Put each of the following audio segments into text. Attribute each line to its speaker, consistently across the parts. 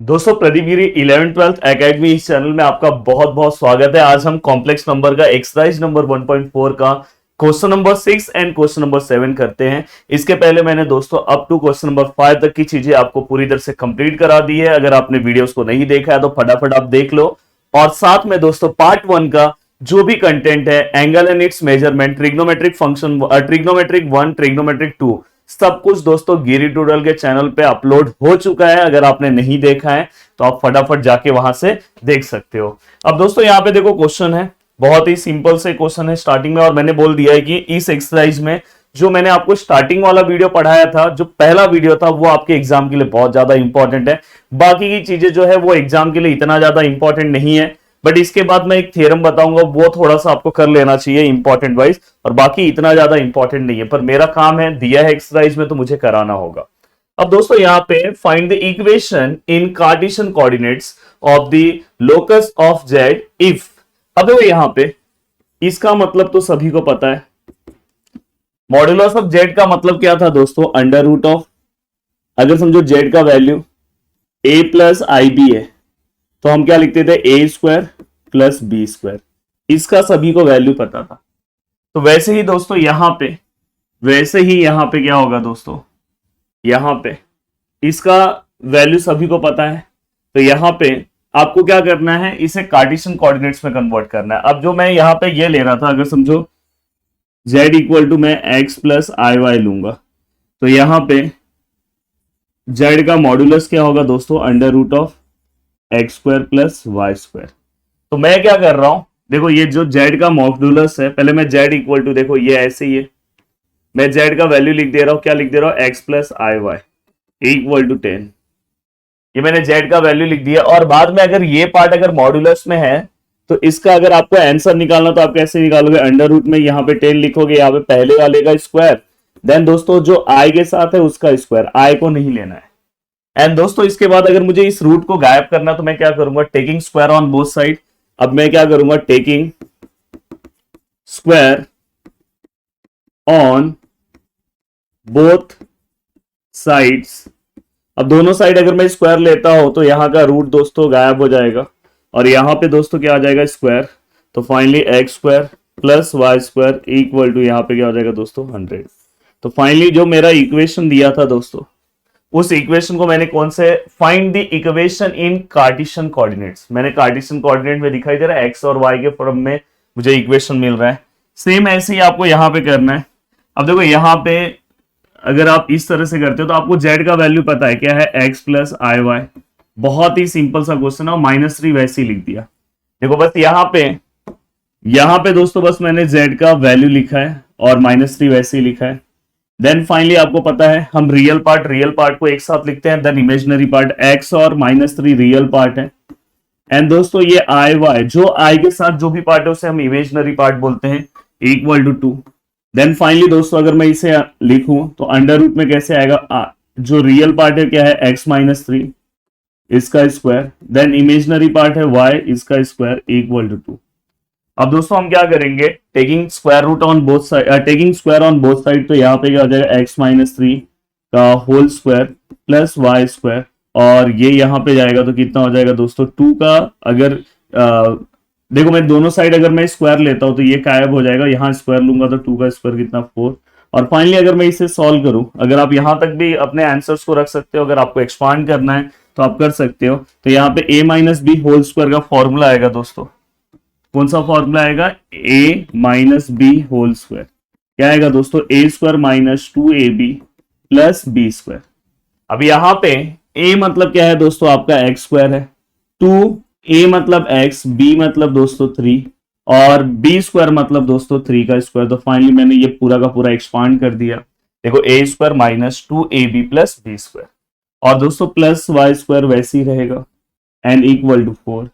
Speaker 1: दोस्तों प्रदीप गिरी 11th-12th academy इस channel में आपका बहुत बहुत स्वागत है। आज हम कॉम्प्लेक्स नंबर का एक्सरसाइज नंबर 1.4 का question number 6 and question number 7 करते हैं। इसके पहले मैंने दोस्तों अप टू क्वेश्चन नंबर 5 तक की चीजें आपको पूरी तरह से कंप्लीट करा दी है। अगर आपने वीडियोस को नहीं देखा है तो फटाफट आप देख लो। और साथ में दोस्तों पार्ट 1 का जो भी कंटेंट है, angle and it's measurement, trigonometric function, trigonometric 1, trigonometric 2, सब कुछ दोस्तों गिरी ट्यूटोरियल के चैनल पे अपलोड हो चुका है। अगर आपने नहीं देखा है तो आप फटाफट जाके वहां से देख सकते हो। अब दोस्तों यहाँ पे देखो क्वेश्चन है, बहुत ही सिंपल से क्वेश्चन है स्टार्टिंग में। और मैंने बोल दिया है कि इस एक्सरसाइज में जो मैंने आपको स्टार्टिंग वाला वीडियो पढ़ाया था, जो पहला वीडियो था, वो आपके एग्जाम के लिए बहुत ज्यादा इंपॉर्टेंट है। बाकी की चीजें जो है वो एग्जाम के लिए इतना ज्यादा इंपॉर्टेंट नहीं है, बट इसके बाद मैं एक थ्योरम बताऊंगा, वो थोड़ा सा आपको कर लेना चाहिए इंपॉर्टेंट वाइज, और बाकी इतना ज्यादा इंपॉर्टेंट नहीं है। पर मेरा काम है, दिया है एक्सरसाइज में तो मुझे कराना होगा। अब दोस्तों यहाँ पे find the equation in Cartesian coordinates of the locus of Z if. अब देखो यहाँ पे इसका मतलब तो सभी को पता है। मॉड्यूलस ऑफ जेड का मतलब क्या था दोस्तों? अंडर रूट ऑफ, अगर समझो जेड का वैल्यू ए प्लस आई बी है तो हम क्या लिखते थे? ए स्क्वायर प्लस बी स्क्वायर। इसका सभी को वैल्यू पता था। तो वैसे ही दोस्तों यहां पे क्या होगा दोस्तों? यहां पे इसका वैल्यू सभी को पता है। तो यहां पे आपको क्या करना है? इसे कार्टेशियन कोऑर्डिनेट्स में कन्वर्ट करना है। अब जो मैं यहां पे ये ले रहा था, अगर समझो z इक्वल टू मैं x प्लस आई वाई लूंगा, तो यहां पे z का मॉड्यूलस क्या होगा दोस्तों? Under root of x square plus y square. तो मैं क्या कर रहा हूं, देखो ये जो z का मॉड्यूलस है, पहले मैं z इक्वल टू, देखो ये ऐसे ही है, मैं z का वैल्यू लिख दे रहा हूं। क्या लिख दे रहा हूं? x plus i y equal to 10। ये मैंने z का वैल्यू लिख दिया। और बाद में अगर ये पार्ट अगर मॉड्यूलस में है तो इसका अगर आपको आंसर निकालना तो आप कैसे निकालोगे? अंडर रूट में यहाँ पे 10 लिखोगे, यहाँ पे पहले वाले का स्क्वायर, देन दोस्तों जो i के साथ है उसका स्क्वायर, i को नहीं लेना है। एंड दोस्तों इसके बाद अगर मुझे इस रूट को गायब करना तो मैं क्या करूंगा? Taking square on both side. अब मैं क्या करूंगा? Taking square on both sides. अब दोनों साइड अगर मैं स्क्वायर लेता हूं तो यहां का रूट दोस्तों गायब हो जाएगा, और यहां पे दोस्तों क्या आ जाएगा? स्क्वायर। तो finally x square plus y square equal to यहां पे क्या हो जाएगा दोस्तों? 100। तो फाइनली जो मेरा इक्वेशन दिया था दोस्तों, उस इक्वेशन को मैंने कौन से? Find the equation in Cartesian coordinates. मैंने कार्टेशियन कोऑर्डिनेट में दिखाई दे रहा है एक्स और वाई के फॉर्म में मुझे इक्वेशन मिल रहा है। सेम ऐसे ही आपको यहां पे करना है। अब देखो यहां पे अगर आप इस तरह से करते हो तो आपको z का वैल्यू पता है, क्या है? x plus i Y. बहुत ही सिंपल सा क्वेश्चन है, और -3 वैसे ही लिख दिया। देखो बस यहां पे दोस्तों बस मैंने z का वैल्यू लिखा है और -3 वैसे ही लिखा है। देन फाइनली आपको पता है हम रियल पार्ट को एक साथ लिखते हैं, देन इमेजिनरी पार्ट x और -3 रियल पार्ट है। एंड दोस्तों ये आई वाई, जो i के साथ जो भी पार्ट है उसे हम इमेजिनरी पार्ट बोलते हैं, इक्वल टू 2। देन फाइनली दोस्तों अगर मैं इसे लिखूं तो अंडर रूट में कैसे आएगा? जो रियल पार्ट है क्या है? x -3, इसका स्क्वायर, देन इमेजिनरी पार्ट है y, इसका स्क्वायर इक्वल टू 2। अब दोस्तों हम क्या करेंगे? Taking square on both side, तो यहाँ पे क्या हो जाएगा? x -3 का whole square plus y square, और ये यहाँ पे जाएगा तो कितना हो जाएगा दोस्तों? 2 का अगर देखो मैं दोनों साइड अगर मैं स्क्वायर लेता हूं तो ये गायब हो जाएगा, यहाँ स्क्वायर लूंगा तो 2 का स्क्वायर कितना? 4। और फाइनली अगर मैं इसे सॉल्व करूं, अगर आप यहां तक भी अपने आंसर्स को रख सकते हो, अगर आपको एक्सपांड करना है तो आप कर सकते हो। तो यहाँ पे a minus b whole square का फॉर्मूला आएगा दोस्तों। कौन सा फॉर्मूला आएगा? a minus b whole square. क्या आएगा दोस्तों? a square minus 2ab plus b square. अब यहाँ पे a मतलब क्या है दोस्तों? आपका x स्क्वायर है, 2a मतलब x, b मतलब दोस्तों 3, और b स्क्वायर मतलब दोस्तों 3 का स्क्वायर। तो फाइनली मैंने ये पूरा का पूरा एक्सपांड कर दिया। देखो a square minus 2ab plus b square, और दोस्तों प्लस वाई स्क्वायर वैसे ही रहेगा, एंड इक्वल टू 4।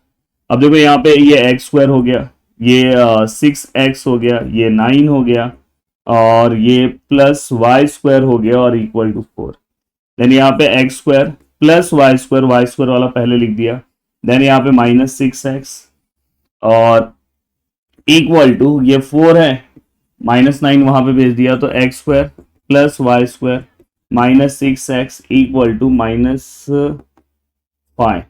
Speaker 1: अब देखो यहाँ पे ये एक्स स्क्वायर हो गया, ये 6x हो गया, ये 9 हो गया, और ये प्लस वाई स्क्वायर हो गया और इक्वल टू 4। देन यहाँ पे x square plus y square वाला पहले लिख दिया, देन यहाँ पे -6x और इक्वल टू ये 4 है, -9 वहां पे भेज दिया, तो x square plus y square -6x equal to five.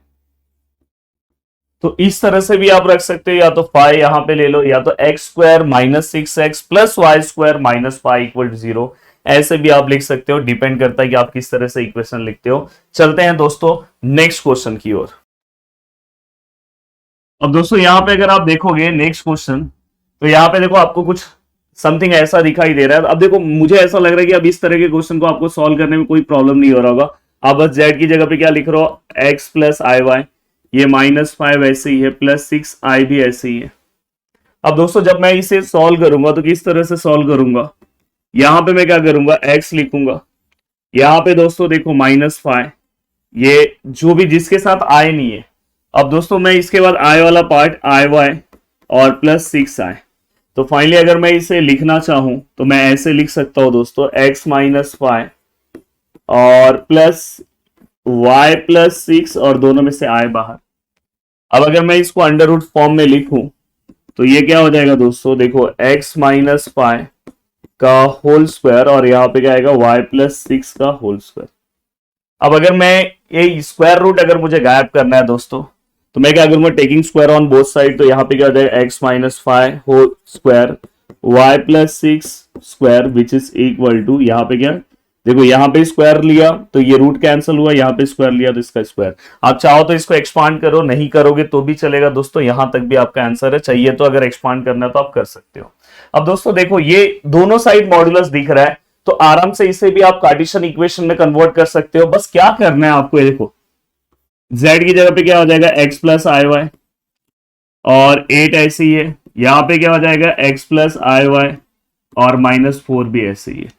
Speaker 1: तो इस तरह से भी आप रख सकते हो, या तो फाइ यहां पे ले लो, या तो x square minus 6x plus y square minus five equal to 0, ऐसे भी आप लिख सकते हो। डिपेंड करता है कि आप किस तरह से इक्वेशन लिखते हो। चलते हैं दोस्तों नेक्स्ट क्वेश्चन की ओर। अब दोस्तों यहां पे अगर आप देखोगे नेक्स्ट क्वेश्चन, तो यहां पे देखो आपको कुछ समथिंग ऐसा दिखाई दे रहा है। अब देखो मुझे ऐसा लग रहा है कि अब इस तरह के क्वेश्चन को आपको सॉल्व करने में कोई प्रॉब्लम नहीं हो रहा होगा। आप बस जेड की जगह पे क्या लिख रहे हो, एक्स प्लस आई वाई, ये -5 ऐसे ही है, प्लस 6i भी ऐसे ही है। अब दोस्तों जब मैं इसे सॉल्व करूंगा तो किस तरह से सॉल्व करूंगा, यहां पे मैं क्या करूंगा, x लिखूंगा, यहां पे दोस्तों देखो -5, ये जो भी जिसके साथ i नहीं है। अब दोस्तों मैं इसके बाद i वाला पार्ट आई वाई और प्लस 6i, तो फाइनली अगर मैं इसे लिखना चाहूं तो मैं ऐसे लिख सकता हूं दोस्तों, x -5 और प्लस y प्लस 6 और दोनों में से i बाहर। अब अगर मैं इसको अंडर रूट फॉर्म में लिखूं तो ये क्या हो जाएगा दोस्तों, देखो x -5 का होल स्क्वायर और यहां पे क्या आएगा y प्लस 6 का होल स्क्वायर। अब अगर मैं ये स्क्वायर रूट अगर मुझे गायब करना है दोस्तों, तो मैं क्या करूंगा, taking square on both side, तो यहाँ पे क्या हो जाएगा x -5 whole square y plus 6 square which is equal to, यहाँ पे क्या देखो, यहाँ पे स्क्वायर लिया तो ये रूट कैंसिल हुआ, यहाँ पे स्क्वायर लिया तो इसका स्क्वायर। आप चाहो तो इसको एक्सपांड करो, नहीं करोगे तो भी चलेगा दोस्तों, यहां तक भी आपका आंसर है। चाहिए तो अगर एक्सपांड करना है तो आप कर सकते हो। अब दोस्तों देखो ये दोनों साइड मॉड्यूलस दिख रहा है, तो आराम से इसे भी आप कार्टेशियन इक्वेशन में कन्वर्ट कर सकते हो। बस क्या करना है आपको, ये देखो z की जगह पे क्या हो जाएगा, x प्लस आई वाई और 8 ऐसे ही है, यहां पे क्या हो जाएगा x प्लस आई वाई और -4 भी ऐसे ही है।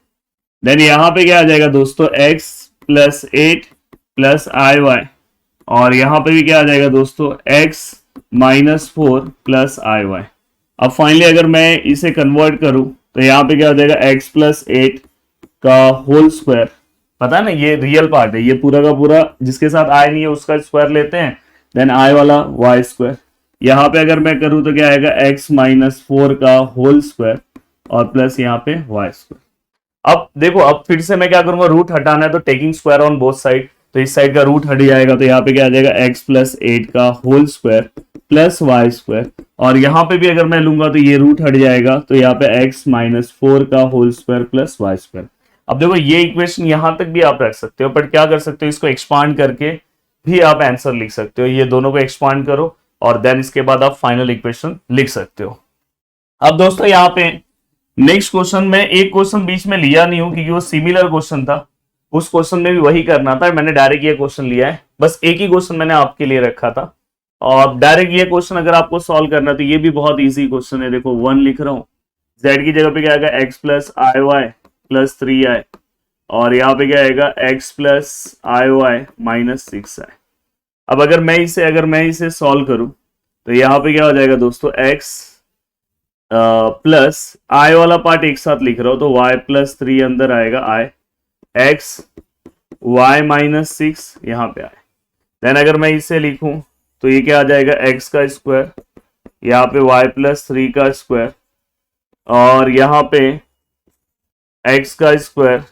Speaker 1: देन यहां पे क्या आ जाएगा दोस्तों, x plus 8 plus i Y और यहां पे भी क्या आ जाएगा दोस्तों, x -4 प्लस आई वाई। अब फाइनली अगर मैं इसे कन्वर्ट करूं तो यहां पे क्या हो जाएगा, x प्लस 8 का होल स्क्वायर, पता है ना ये रियल पार्ट है, ये पूरा का पूरा जिसके साथ आई नहीं है उसका स्क्वायर लेते हैं, देन आई वाला y स्क्वायर। यहां पे अगर मैं करूं तो क्या आएगा, x -4 का होल स्क्वायर और प्लस यहाँ पे y स्क्वायर। अब देखो अब फिर से मैं क्या करूंगा, रूट हटाना है तो taking square on both side, तो इस साइड का रूट हट जाएगा, तो यहाँ पे क्या आ जाएगा, x प्लस 8 का whole square plus y square, और यहाँ पे भी अगर मैं लूंगा तो ये रूट हट जाएगा, तो यहाँ पे x -4 का whole square plus y square. अब देखो ये इक्वेशन यहां तक भी आप रख सकते हो, बट क्या कर सकते हो, इसको एक्सपांड करके भी आप आंसर लिख सकते हो। ये दोनों को एक्सपांड करो और देन इसके बाद आप फाइनल इक्वेशन लिख सकते हो। अब दोस्तों यहाँ पे नेक्स्ट क्वेश्चन में एक क्वेश्चन बीच में लिया नहीं हूं क्योंकि वो सिमिलर क्वेश्चन था, उस क्वेश्चन में भी वही करना था, मैंने डायरेक्ट ये क्वेश्चन लिया है, बस एक ही क्वेश्चन मैंने आपके लिए रखा था। और डायरेक्ट ये क्वेश्चन अगर आपको सॉल्व करना तो ये भी बहुत ईजी क्वेश्चन है। देखो 1 लिख रहा हूं, z की जगह पे क्या आएगा, x plus i Y plus 3i और यहाँ पे क्या आएगा, x plus i Y minus 6i। अब अगर मैं इसे सॉल्व करूं तो यहाँ पे क्या हो जाएगा दोस्तों, x प्लस आई वाला पार्ट एक साथ लिख रहा हूं तो y प्लस 3 अंदर आएगा i, x y माइनस 6 यहाँ पे आए। देन अगर मैं इसे लिखूं तो ये क्या आ जाएगा, x का स्क्वायर, यहाँ पे y प्लस 3 का स्क्वायर और यहाँ पे x का स्क्वायर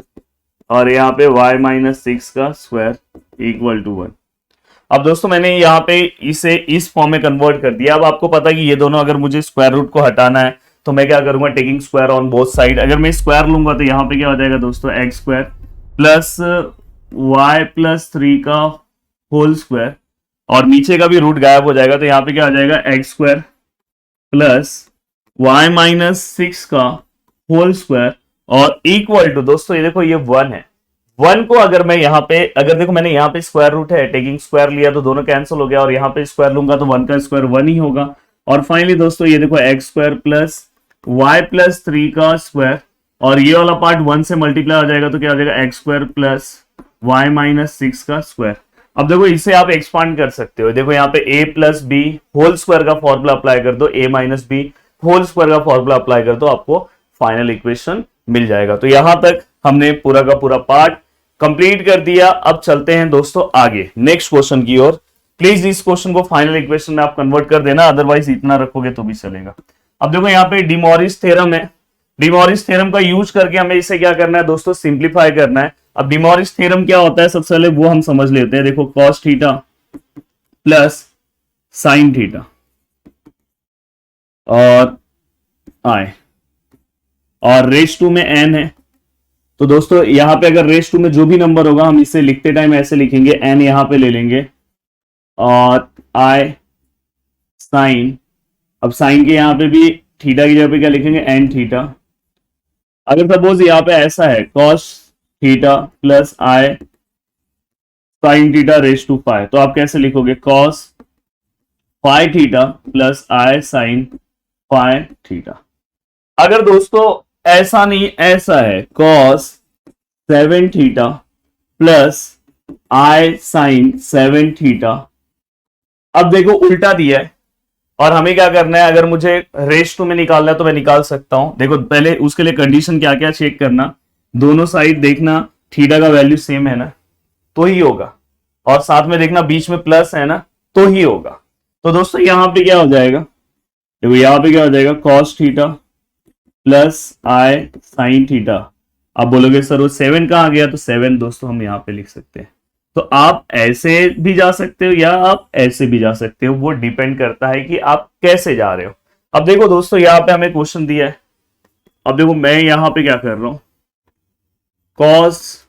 Speaker 1: और यहाँ पे y माइनस 6 का स्क्वायर इक्वल टू 1। अब दोस्तों मैंने यहाँ पे इसे इस फॉर्म में कन्वर्ट कर दिया। अब आपको पता है कि ये दोनों अगर मुझे स्क्वायर रूट को हटाना है तो मैं क्या करूंगा, taking square on both side. अगर मैं स्क्वायर लूंगा तो यहाँ पे क्या हो जाएगा दोस्तों, x square plus y plus 3 का होल स्क्वायर और नीचे का भी रूट गायब हो जाएगा, तो यहाँ पे क्या हो जाएगा, x square plus y minus 6 का होल स्क्वायर और इक्वल टू, दोस्तों ये देखो ये 1 है। 1 को अगर मैं यहाँ पे, अगर देखो मैंने यहाँ पे स्क्वायर रूट है, टेकिंग स्क्वायर लिया तो दोनों कैंसिल हो गया और यहाँ पे स्क्वायर लूंगा तो 1 का स्क्वायर 1 ही होगा। और फाइनली दोस्तों ये देखो x square plus y plus 3 का स्क्वायर और ये वाला पार्ट 1 से मल्टीप्लाई हो जाएगा तो क्या हो जाएगा, x square plus y minus 6 का स्क्वायर। अब देखो इसे आप एक्सपांड कर सकते हो, देखो यहाँ पे a plus b whole square का फॉर्मूला अप्लाई कर दो, a minus b whole square का फॉर्मूला अप्लाई कर दो, आपको फाइनल इक्वेशन मिल जाएगा। तो यहां तक हमने पूरा का पूरा पार्ट कंप्लीट कर दिया। अब चलते हैं दोस्तों आगे नेक्स्ट क्वेश्चन की ओर। प्लीज इस क्वेश्चन को फाइनल इक्वेशन में आप कन्वर्ट कर देना, अदरवाइज इतना रखोगे तो भी चलेगा। अब देखो यहाँ पे डिमोरिस थ्योरम है, डिमोरिस थ्योरम का यूज करके हमें इसे क्या करना है दोस्तों, सिंप्लीफाई करना है। अब डिमोरिस थ्योरम क्या होता है सबसे पहले वो हम समझ लेते हैं। देखो cos theta plus sine theta और आई, और रेस टू में एन है। तो दोस्तों यहां पे अगर रेस टू में जो भी नंबर होगा हम इसे लिखते टाइम ऐसे लिखेंगे, एन यहां पे ले लेंगे और आई साइन, अब साइन के यहां पे भी थीटा की जगह पे क्या लिखेंगे, एन थीटा। अगर सपोज यहां पे ऐसा है cos theta plus i sine theta raise to five, तो आप कैसे लिखोगे, cos five theta plus i sine five theta. अगर दोस्तों ऐसा नहीं, ऐसा है cos seven theta plus i sine seven theta. अब देखो उल्टा दिया है और हमें क्या करना है, अगर मुझे रेस टू में निकालना है तो मैं निकाल सकता हूं। देखो पहले उसके लिए कंडीशन क्या क्या चेक करना, दोनों साइड देखना थीटा का वैल्यू सेम है ना तो ही होगा, और साथ में देखना बीच में प्लस है ना तो ही होगा। तो दोस्तों यहां पे क्या हो जाएगा, देखो यहां पे क्या हो जाएगा, cos theta plus i sine theta. आप बोलोगे सर वो सेवन कहां गया, तो सेवन दोस्तों हम यहां पे लिख सकते हैं। तो आप ऐसे भी जा सकते हो या आप ऐसे भी जा सकते हो, वो डिपेंड करता है कि आप कैसे जा रहे हो। अब देखो दोस्तों यहां पे हमें क्वेश्चन दिया है, अब देखो मैं यहां पे क्या कर रहा हूं, कॉस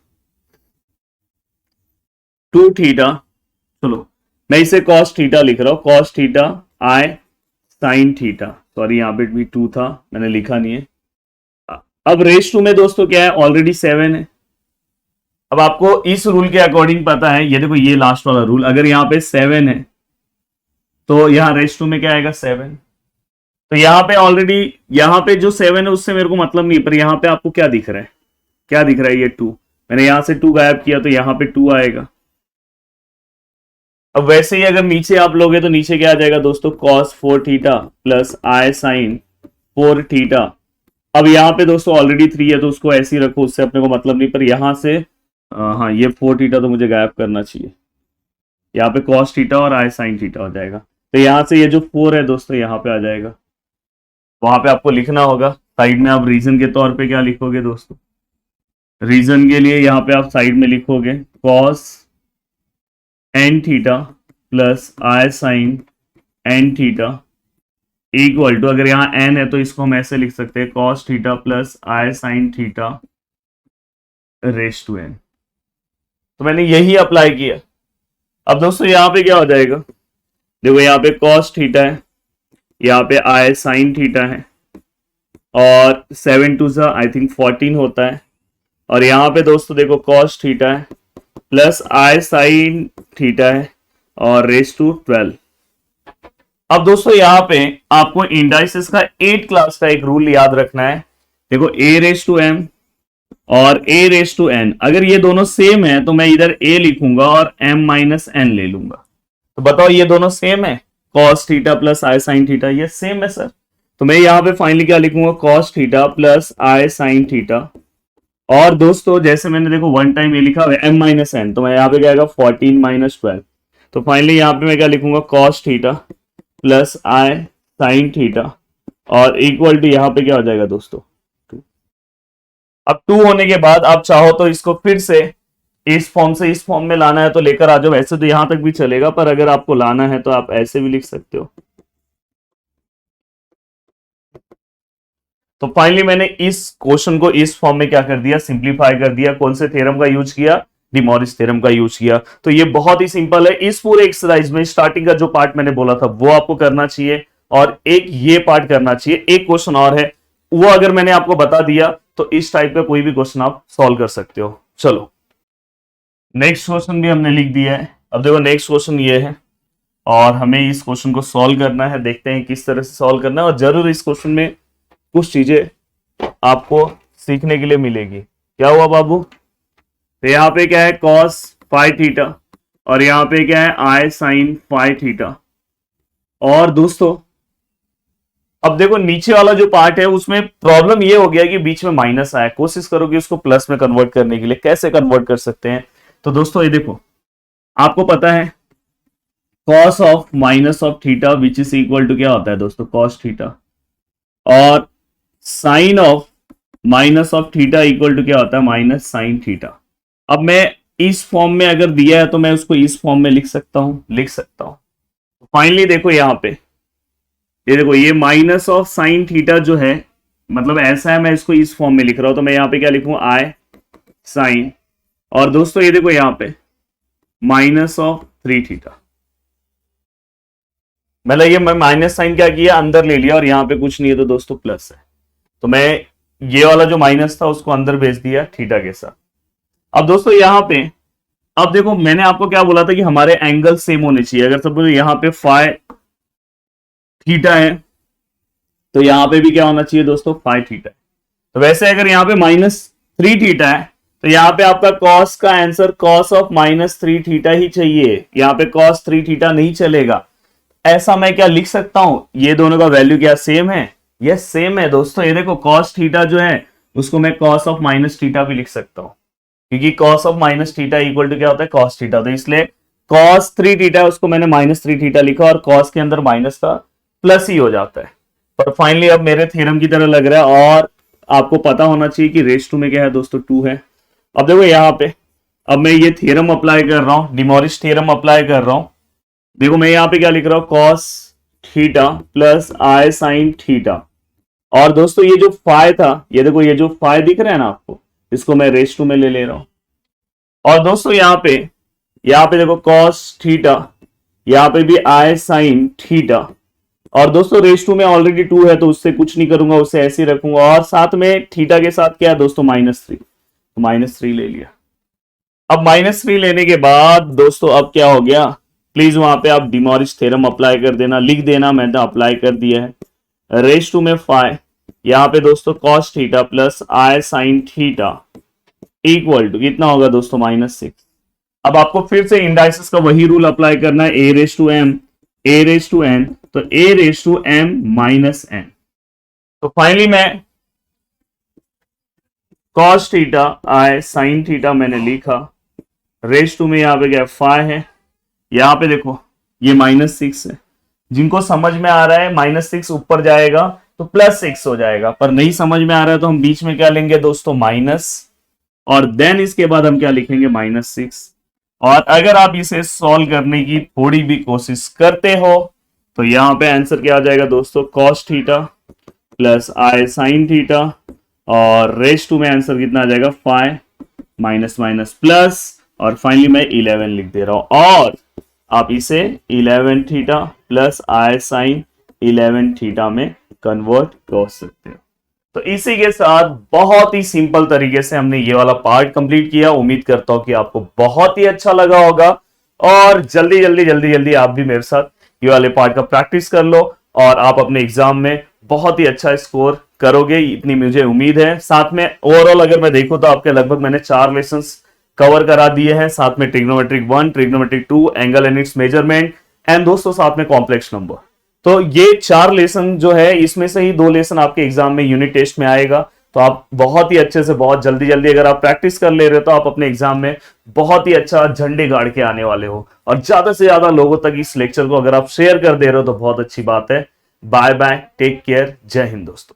Speaker 1: टू थीटा, चलो मैं इसे कॉस थीटा लिख रहा हूं, cos theta i sine theta, sorry यहां पे भी टू था मैंने लिखा नहीं है। अब रेस टू में दोस्तों क्या है, ऑलरेडी सेवन है। अब आपको इस रूल के अकॉर्डिंग पता है, ये देखो ये लास्ट वाला रूल, अगर यहां पे सेवन है तो यहां रेस टू में क्या आएगा, सेवन। तो यहां पे ऑलरेडी, यहां पे जो सेवन है उससे मेरे को मतलब नहीं, पर यहां पे आपको क्या दिख रहा है, क्या दिख रहा है, ये टू, मैंने यहां से टू गायब किया तो यहां पे टू आएगा। अब वैसे ही अगर नीचे आप लोगे तो नीचे क्या आ जाएगा दोस्तों, cos four theta plus i sine four theta. अब यहाँ पे दोस्तों ऑलरेडी थ्री है तो उसको ऐसे ही रखो, उससे अपने को मतलब नहीं, पर यहां से हाँ ये फोर थीटा तो मुझे गायब करना चाहिए, यहाँ पे कॉस थीटा और आई साइन थीटा हो जाएगा। तो यहां से ये जो फोर है दोस्तों यहाँ पे आ जाएगा, वहां पे आपको लिखना होगा साइड में, आप रीजन के तौर पे क्या लिखोगे दोस्तों, रीजन के लिए यहाँ पे आप साइड में लिखोगे cos n theta plus i sine n theta equal to, अगर यहाँ एन है तो इसको हम ऐसे लिख सकते हैं, cos theta plus i sine theta raise to n. तो मैंने यही अप्लाई किया। अब दोस्तों यहाँ पे क्या हो जाएगा, देखो यहाँ पे कॉस थीटा है, यहाँ पे आई साइन थीटा है, और सेवन टू सा आई थिंक 14 होता है, और यहाँ पे दोस्तों देखो कॉस थीटा है प्लस आई साइन थीटा है और रेस टू 12। अब दोस्तों यहाँ पे आपको इंडाइसिस का 8 क्लास का एक रूल याद रखना है। देखो ए रेस टू एम और ए रेस टू एन, अगर ये दोनों सेम है तो मैं इधर ए लिखूंगा और एम माइनस एन ले लूंगा। तो बताओ ये दोनों सेम है, cos theta plus i sine theta, ये सेम है सर। तो मैं यहाँ पे फाइनली क्या लिखूंगा, cos theta plus i sine theta, और दोस्तों जैसे मैंने देखो वन टाइम ये लिखा हुआ है एम माइनस एन, तो मैं यहाँ पे क्या आएगा 14 माइनस 12। तो फाइनली यहाँ पे मैं क्या लिखूंगा, cos theta plus i sine theta और इक्वल टू यहाँ पे क्या हो जाएगा दोस्तों 2। अब 2 होने के बाद आप चाहो तो इसको फिर से इस फॉर्म से इस फॉर्म में लाना है तो लेकर आ जाओ, वैसे तो यहां तक भी चलेगा, पर अगर आपको लाना है तो आप ऐसे भी लिख सकते हो। तो फाइनली मैंने इस क्वेश्चन को इस फॉर्म में क्या कर दिया, सिंप्लीफाई कर दिया। कौन से थ्योरम का यूज किया, डी मॉरिस थ्योरम का यूज किया। तो ये बहुत ही सिंपल है। इस पूरे एक्सरसाइज में स्टार्टिंग का जो पार्ट मैंने बोला था वो आपको करना चाहिए, और एक ये पार्ट करना चाहिए। एक क्वेश्चन और है, वो अगर मैंने आपको बता दिया तो इस टाइप का कोई भी क्वेश्चन आप सॉल्व कर सकते हो। चलो नेक्स्ट क्वेश्चन भी हमने लिख दिया है। अब देखो नेक्स्ट क्वेश्चन ये है और हमें इस क्वेश्चन को सॉल्व करना है। देखते हैं किस तरह से सॉल्व करना है, और जरूर इस क्वेश्चन में कुछ चीजें आपको सीखने के लिए मिलेगी। क्या हुआ बाबू, तो यहाँ पे क्या है कॉस फाइव थीटा और यहाँ पे क्या है आई साइन फाइव थीटा। और दोस्तों अब देखो नीचे वाला जो पार्ट है उसमें प्रॉब्लम ये हो गया कि बीच में माइनस आया। कोशिश करोगे उसको प्लस में कन्वर्ट करने के लिए, कैसे कन्वर्ट कर सकते हैं। तो दोस्तों ये देखो, आपको पता है cos of minus of theta which is equal to क्या होता है दोस्तों, कॉस थीटा, और sine of minus of theta equal to क्या होता है, माइनस साइन थीटा। अब मैं इस फॉर्म में अगर दिया है तो मैं उसको इस फॉर्म में लिख सकता हूं। फाइनली देखो यहां पे, ये देखो ये माइनस ऑफ साइन थीटा जो है, मतलब ऐसा है, मैं इसको इस फॉर्म में लिख रहा हूं, तो मैं यहां पे क्या लिखूं, आई साइन, और दोस्तों ये देखो यहां पे माइनस ऑफ 3 थीटा, मतलब ये मैं माइनस साइन क्या किया, अंदर ले लिया, और यहां पे कुछ नहीं है तो दोस्तों प्लस है, तो मैं ये वाला जो माइनस था उसको अंदर भेज दिया थीटा के साथ। अब दोस्तों यहां पे, अब देखो मैंने आपको क्या बोला था कि हमारे एंगल सेम होने चाहिए। अगर सपोज यहां पे फाई थीटा है तो यहां पे भी क्या होना चाहिए दोस्तों, फाई थीटा है। तो वैसे अगर यहां पे -3 थीटा है तो यहां पे आपका कॉस का आंसर कॉस ऑफ -3 थीटा ही चाहिए, यहां पे कॉस 3 थीटा नहीं चलेगा। ऐसा मैं क्या लिख सकता हूं, ये दोनों का वैल्यू क्या सेम है, यस सेम है दोस्तों। ये देखो कॉस थीटा जो है उसको मैं कॉस ऑफ माइनस थीटा भी लिख सकता हूं, क्योंकि cos of minus theta equal to क्या होता है, कॉस थीटा, तो इसलिए कॉस 3 थीटा है उसको मैंने -3 थीटा लिखा, और कॉस के अंदर माइनस का प्लस ही हो जाता है। पर फाइनली अब मेरे थ्योरम की तरह लग रहा है, और आपको पता होना चाहिए कि रेस टू में क्या है दोस्तों, 2 है। अब देखो यहां पे, अब मैं ये थ्योरम अप्लाई कर रहा हूं, डिमोरिस थ्योरम अप्लाई कर रहा हूं। देखो मैं यहां पे क्या लिख रहा हूं, cos theta plus i sine theta, और दोस्तों ये जो फाई था, ये देखो ये जो फाई दिख रहा है ना आपको, इसको मैं रेस टू में ले रहा हूं। और दोस्तों यहां पे देखो कॉस थीटा, यहां पे भी आई साइन थीटा, और दोस्तों रेस टू में ऑलरेडी 2 है तो उससे कुछ नहीं करूंगा, उससे ऐसे ही रखूंगा, और साथ में थीटा के साथ क्या है दोस्तों, -3, तो -3 ले लिया। अब -3 लेने के बाद दोस्तों अब क्या हो गया, प्लीज वहां पे आप डिमोरिस थ्योरम अप्लाई कर देना, लिख देना, मैंने अप्लाई कर दिया है। रेस टू में फाई, यहां पे दोस्तों cos theta plus i sine theta equal to कितना होगा दोस्तों, -6। अब आपको फिर से इंडाइसिस का वही रूल अप्लाई करना है, a raise to m, a raise to n, तो a raise to m minus n. तो फाइनली मैं cos theta i sine theta मैंने लिखा, रेस टू में यहां पे क्या फाई है, यहां पे देखो ये -6 है, जिनको समझ में आ रहा है -6 ऊपर जाएगा तो +6 हो जाएगा, पर नहीं समझ में आ रहा है तो हम बीच में क्या लेंगे दोस्तों, माइनस, और देन इसके बाद हम क्या लिखेंगे, -6। और अगर आप इसे सॉल्व करने की थोड़ी भी कोशिश करते हो तो यहां पे आंसर क्या आ जाएगा दोस्तों, cos theta plus i sine theta, और रेस टू में आंसर कितना आ जाएगा, फाई माइनस माइनस प्लस, और फाइनली मैं 11 लिख दे रहा हूं, और आप इसे 11 theta plus i sign 11 theta में कन्वर्ट कर सकते हो। तो इसी के साथ बहुत ही सिंपल तरीके से हमने ये वाला पार्ट कंप्लीट किया। उम्मीद करता हूं कि आपको बहुत ही अच्छा लगा होगा, और जल्दी जल्दी जल्दी जल्दी आप भी मेरे साथ ये वाले पार्ट का प्रैक्टिस कर लो, और आप अपने एग्जाम में बहुत ही अच्छा स्कोर करोगे, इतनी मुझे उम्मीद है। साथ में ओवरऑल अगर मैं देखूं तो आपके लगभग मैंने 4 लेसन्स कवर करा दिए हैं, साथ में trigonometric 1, trigonometric 2, angle and it's measurement, and दोस्तों साथ में कॉम्प्लेक्स नंबर। तो ये 4 लेसन जो है, इसमें से ही 2 लेसन आपके एग्जाम में यूनिट टेस्ट में आएगा। तो आप बहुत ही अच्छे से, बहुत जल्दी जल्दी अगर आप प्रैक्टिस कर ले रहे हो तो आप अपने एग्जाम में बहुत ही अच्छा झंडे गाड़ के आने वाले हो, और ज्यादा से ज्यादा लोगों तक इस लेक्चर को अगर आप शेयर कर दे रहे हो तो बहुत अच्छी बात है। बाय बाय, टेक केयर, जय हिंद दोस्तों।